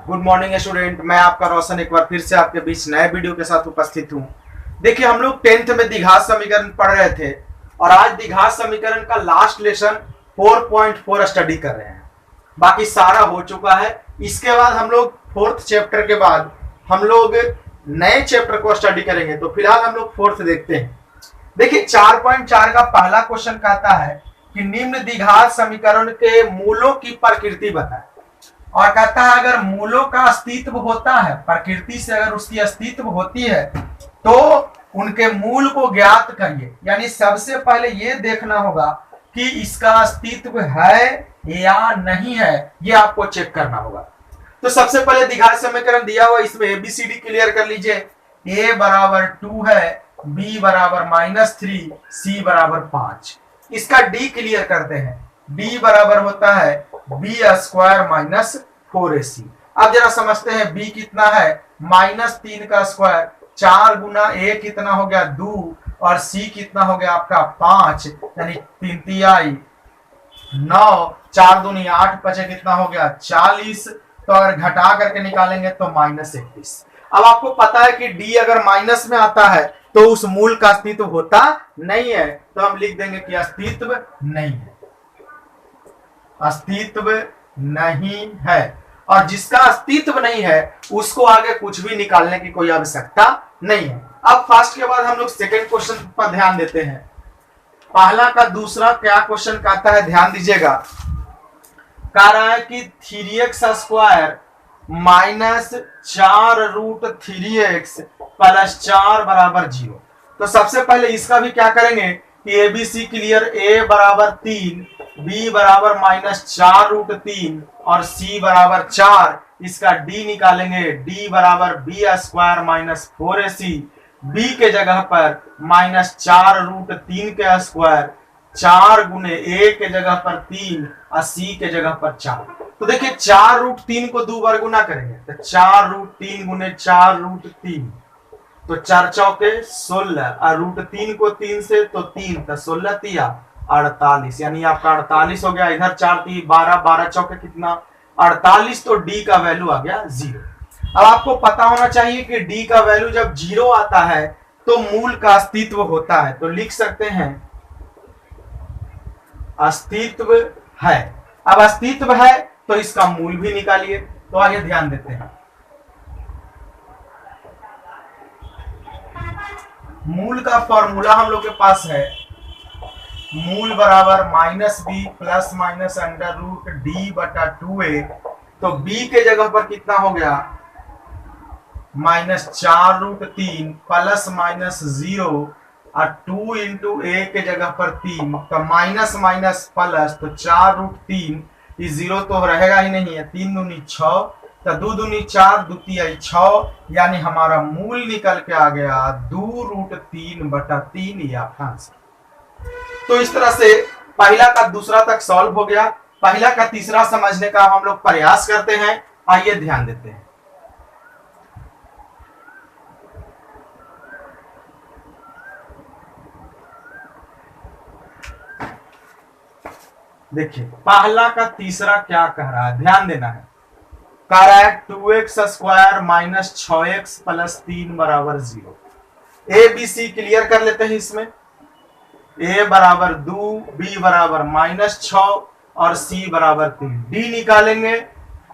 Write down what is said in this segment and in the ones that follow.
Good morning student. मैं आपका रोशन एक बार फिर से आपके बीच नए वीडियो के साथ उपस्थित हूँ। देखिए, हम लोग 10th में द्विघात समीकरण पढ़ रहे थे और आज द्विघात समीकरण का लास्ट लेसन 4.4 स्टडी कर रहे हैं। बाकी सारा हो चुका है। इसके बाद हम लोग 4th चैप्टर के बाद हम लोग नए चैप्टर को स्टडी करेंगे। तो फिलहाल हम लोग 4th देखते हैं। देखिए, 4.4 का पहला क्वेश्चन कहता है कि निम्न द्विघात समीकरण के मूलों की प्रकृति बताएं। और कहता है अगर मूलों का अस्तित्व होता है, प्रकृति से अगर उसकी अस्तित्व होती है तो उनके मूल को ज्ञात करिए। यानी सबसे पहले ये देखना होगा कि इसका अस्तित्व है या नहीं है, ये आपको चेक करना होगा। तो सबसे पहले द्विघात समीकरण दिया हुआ, इसमें एबीसीडी क्लियर कर लीजिए। a बराबर 2 है, b बराबर -3, c बराबर 5। इसका d क्लियर करते हैं। d बराबर होता है b स्क्वायर माइनस 4ac। अब जरा समझते हैं b कितना है, -3 का स्क्वायर, 4 गुना a कितना हो गया 2 और c कितना हो गया आपका 5, यानी 3 तिहाई 9, 4 दूनी 8, बचे कितना हो गया 40। तो अगर घटा करके निकालेंगे तो -31। अब आपको पता है कि d अगर माइनस में आता है तो उस मूल का अस्तित्व होता नहीं है, तो हम लिख देंगे कि अस्तित्व नहीं है, अस्तित्व नहीं है। और जिसका अस्तित्व नहीं है उसको आगे कुछ भी निकालने की कोई आवश्यकता नहीं है। अब फर्स्ट के बाद हम लोग सेकंड क्वेश्चन पर ध्यान देते हैं। पहला का दूसरा क्या क्वेश्चन कहता है, ध्यान दीजिएगा। कह रहा है कि 3x स्क्वायर -4√3x + 4 बराबर 0। तो सबसे पहले इसका भी क्या करेंगे कि एबीसी क्लियर, a बराबर 3, b बराबर -4√3 और c बराबर 4। इसका d निकालेंगे, d बराबर b square minus 4ac। b के जगह पर -4√3 के स्क्वायर, 4 गुने a के जगह पर 3 और c के जगह पर 4। तो देखिए 4√3 को 2 बार गुना करेंगे तो 4√3 गुने 4√3, तो 4 चौके 16 और √3 को 3 से तो 3, तो 16 तिया 48, यानी आपका 48 हो गया। इधर 4 3 12, 12 चौके कितना 48, तो d का वैल्यू आ गया 0। अब आपको पता होना चाहिए कि d का वैल्यू जब 0 आता है तो मूल का अस्तित्व होता है। तो लिख सकते हैं अस्तित्व है। अब अस्तित्व है तो इसका मूल भी निकालिए। तो आइए ध्यान देते हैं। मूल का फॉर्मूला हम लोग के पास है, मूल बराबर -b प्लस माइनस √d/2a। तो b के जगह पर कितना हो गया -4√3 प्लस माइनस 0 और 2 इंटू a के जगह पर 3, तो माइनस माइनस प्लस, तो 4√3, इस 0 तो रहेगा ही नहीं है, 3 दूनी 6, तो 2 दूनी 4, 2 तिहाई 6, यानी हमारा मूल निकल के आ गया 2√3/3, ये आपका आंसर। तो इस तरह से पहला का दूसरा तक सॉल्व हो गया। पहला का तीसरा समझने का हम लोग प्रयास करते हैं। आइए ध्यान देते हैं। देखिए पहला का तीसरा क्या कह रहा है, ध्यान देना है। कह रहा है 2x square minus 6x plus 3 बराबर 0। ए बी सी क्लियर कर लेते हैं। इसमें a बराबर 2, b बराबर -6 और c बराबर 3। d निकालेंगे,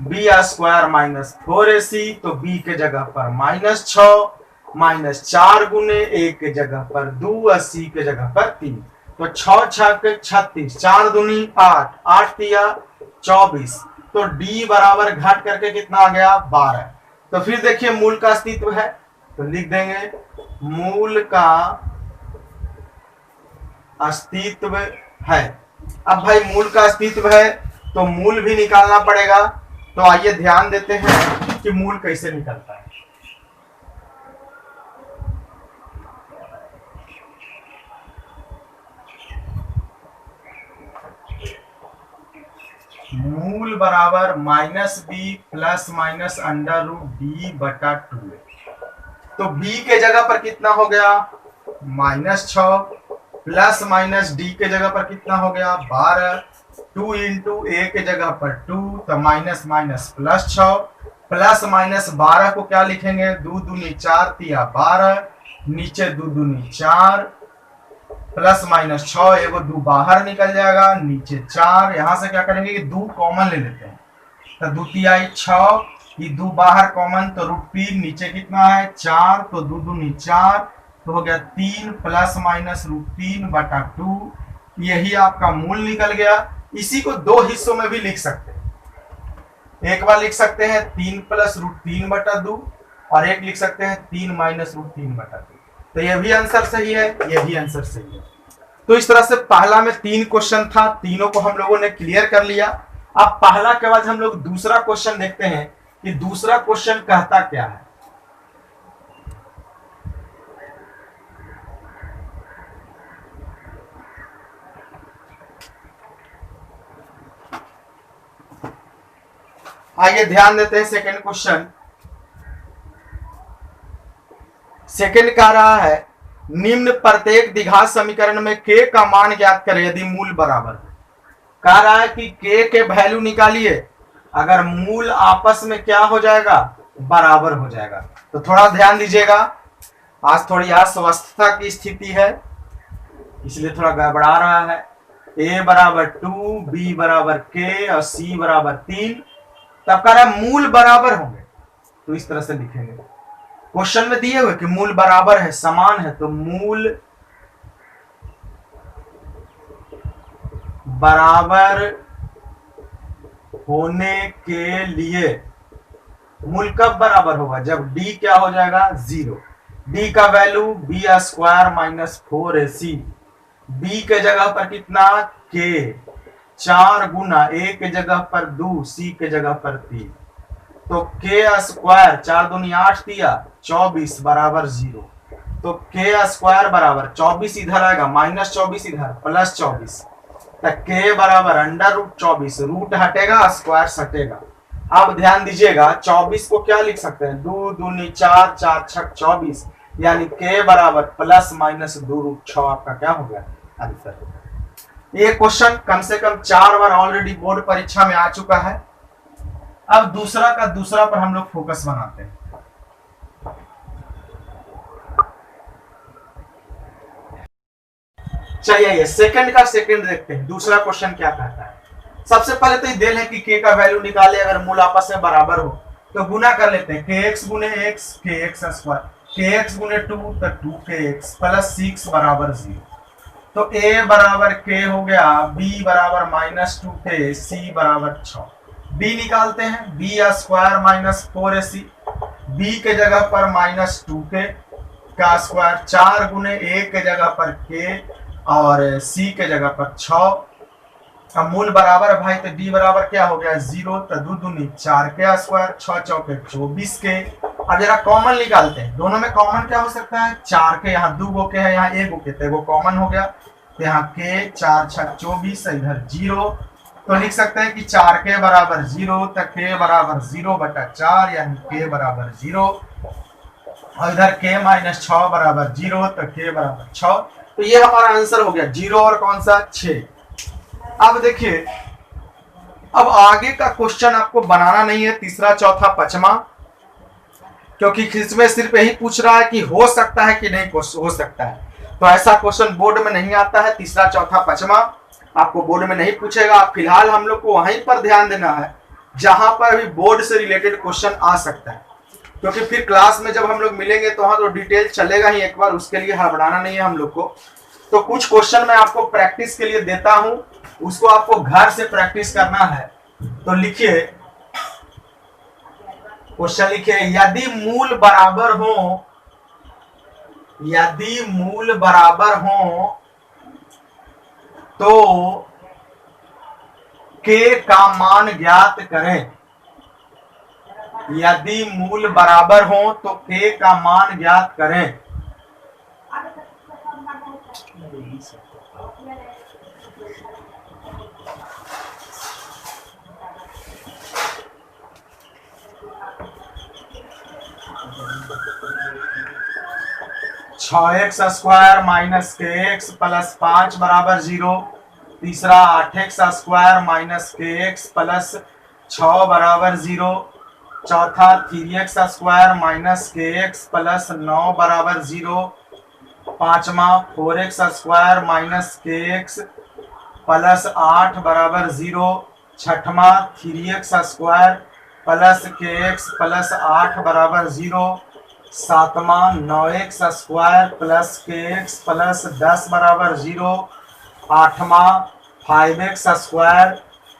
b स्क्वायर माइनस 4ac, तो b के जगह पर -6, -4 गुने a के जगह पर 2 और c के जगह पर 3, तो 6 6 36, 4 दूनी 8, 8 तिया 24, तो d बराबर घट करके कितना आ गया 12। तो फिर देखिए मूल का अस्तित्व है, तो लिख देंगे मूल का अस्तित्व है। अब भाई मूल का अस्तित्व है तो मूल भी निकालना पड़ेगा। तो आइए ध्यान देते हैं कि मूल कैसे निकलता है। मूल बराबर -b प्लस माइनस √d/2। तो b के जगह पर कितना हो गया -6 प्लस माइनस d के जगह पर कितना हो गया 12, 2 इंटू a के जगह पर 2, तो minus minus plus 6, plus minus 12 को क्या लिखेंगे, 2 दूनी 4 तिया 12, नीचे 2 दूनी 4, प्लस माइनस 6, एगो 2 बाहर निकल जाएगा, नीचे 4, यहां से क्या करेंगे कि 2 कॉमन ले लेते हैं, तो 2 तियाई 6, ये 2 बाहर कॉमन, तो √3, नीचे कितना है 4, तो 2 दूनी 4, तो हो गया 3 प्लस माइनस √3/2, यही आपका मूल निकल गया। इसी को दो हिस्सों में भी लिख सकते हैं, एक बार लिख सकते हैं 3 प्लस √3/2 और एक लिख सकते हैं 3 माइनस √3/2। तो ये भी आंसर सही है, ये भी आंसर सही है। तो इस तरह से पहला में 3 क्वेश्चन था, तीनों को हम लोगों ने क्लियर कर लिया। अब पहला के बाद हम लोग दूसरा क्वेश्चन देखते हैं कि दूसरा क्वेश्चन कहता क्या है। आइए ध्यान देते हैं सेकंड क्वेश्चन। सेकंड कह रहा है निम्न प्रत्येक द्विघात समीकरण में k का मान ज्ञात करें यदि मूल बराबर है। कह रहा है कि k के वैल्यू निकालिए, अगर मूल आपस में क्या हो जाएगा, बराबर हो जाएगा। तो थोड़ा ध्यान दीजिएगा, आज थोड़ी अस्वस्थता की स्थिति है इसलिए थोड़ा गड़बड़ा रहा है। a बराबर 2, b बराबर k और c बराबर 3, तब कह रहा है मूल बराबर होंगे, तो इस तरह से लिखेंगे। क्वेश्चन में दिए हुए कि मूल बराबर है, समान है, तो मूल बराबर होने के लिए मूल कब बराबर होगा, जब d क्या हो जाएगा 0। d का value b² minus 4ac, b के जगह पर कितना k, 4 गुना a के जगह पर 2, c के जगह पर 3, तो k² 4 दूनी 8 दिया 24 बराबर 0। तो k² बराबर 24 इधर आएगा, माइनस 24 इधर, प्लस 24, तो k बराबर √24, रूट हटेगा स्क्वायर हटेगा। अब ध्यान दीजिएगा 24 को क्या लिख सकते हैं, 2 दूनी 4, 4 छक 24, यानी k बराबर प्लस माइनस 2√6 आपका क्या हो गया आंसर। ये क्वेश्चन कम से कम 4 बार ऑलरेडी बोर्ड परीक्षा में आ चुका है। अब दूसरा का दूसरा पर हम लोग फोकस बनाते हैं। चलिए सेकंड का सेकंड देखते हैं, दूसरा क्वेश्चन क्या कहता है। सबसे पहले तो ये दे है कि k का वैल्यू निकाले, अगर मूल आपस में बराबर हो तो गुना कर लेते हैं, kx गुने x kx², kx गुने 2 तो 2kx प्लस 6 बराबर 0। तो a बराबर k हो गया, b बराबर माइनस 2k, c बराबर 6। b निकालते हैं, b² माइनस 4ac, b के जगह पर माइनस 2k का स्क्वायर, 4 गुने a के जगह पर k और c के जगह पर 6। अब मूल बराबर है भाई, तो d बराबर क्या हो गया 0, तो 2 दूनी 4k स्क्वायर, 6 चौके 24k। अब जरा कॉमन निकालते हैं, दोनों में कॉमन क्या हो सकता है, 4k, यहाँ 2 गो के है, यहाँ 1 गो के, तो वो कॉमन हो गया, तो यहाँ k 4 छक 24, इधर 0, तो लिख सकते हैं कि 4k बराबर 0, तो k बराबर 0/4 यानी k बराबर 0, और इधर k माइनस 6 बराबर 0, तो k बराबर 6। तो ये हमारा आंसर हो गया 0 और कौन सा 6। अब देखिए, अब आगे का क्वेश्चन आपको बनाना नहीं है, तीसरा चौथा पांचवा, क्योंकि इसमें सिर्फ यही पूछ रहा है कि हो सकता है कि नहीं हो सकता है। तो ऐसा क्वेश्चन बोर्ड में नहीं आता है, तीसरा चौथा पांचवा आपको बोर्ड में नहीं पूछेगा। फिलहाल हम लोग को वहीं पर ध्यान देना है जहां पर भी बोर्ड से रिलेटेड क्वेश्चन आ सकता है, क्योंकि फिर क्लास में जब हम लोग मिलेंगे तो वहां तो डिटेल चलेगा ही एक बार, उसके लिए हड़बड़ाना नहीं है हम लोग को। तो कुछ क्वेश्चन मैं आपको प्रैक्टिस के लिए देता हूं, उसको आपको घर से प्रैक्टिस करना है। तो लिखिए, क्वेश्चन लिखिए, यदि मूल बराबर हो, यदि मूल बराबर हो तो k का मान ज्ञात करें। यदि मूल बराबर हो तो k का मान ज्ञात करें। x² माइनस kx प्लस 5 बराबर 0। तीसरा 8x² माइनस kx प्लस 6 बराबर 0। चौथा 3x स्क्वायर माइनस के एक्स प्लस 9 बराबर 0। पांचवा 4x स्क्वायर माइनस के एक्स प्लस 8 बराबर 0। छठवा 3x स्क्वायर प्लस के एक्स प्लस 8 बराबर 0। सातवा 9x स्क्वायर प्लस के एक्स प्लस 10 बराबर 0। आठवा 5x स्क्वायर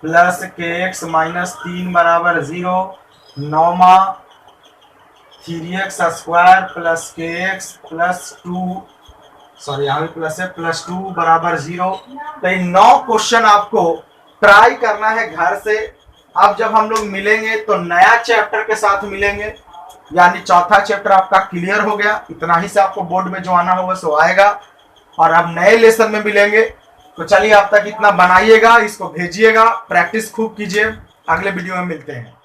प्लस के एक्स माइनस 3 बराबर 0। नौवा 3x स्क्वायर प्लस के एक्स प्लस 2 सॉरी यहाँ भी प्लस है प्लस 2 बराबर 0। तो ये 9 क्वेश्चन आपको ट्राई करना है घर से। अब जब हम लोग मिलेंगे तो नया चैप्टर के साथ मिलेंगे, यानी चौथा चैप्टर आपका क्लियर हो गया। इतना ही से आपको बोर्ड में जो आना होगा सो आएगा, और अब नए लेसन में मिलेंगे। तो चलिए अब तक इतना बनाइएगा, इसको भेजिएगा, प्रैक्टिस खूब कीजिए। अगले वीडियो में मिलते हैं।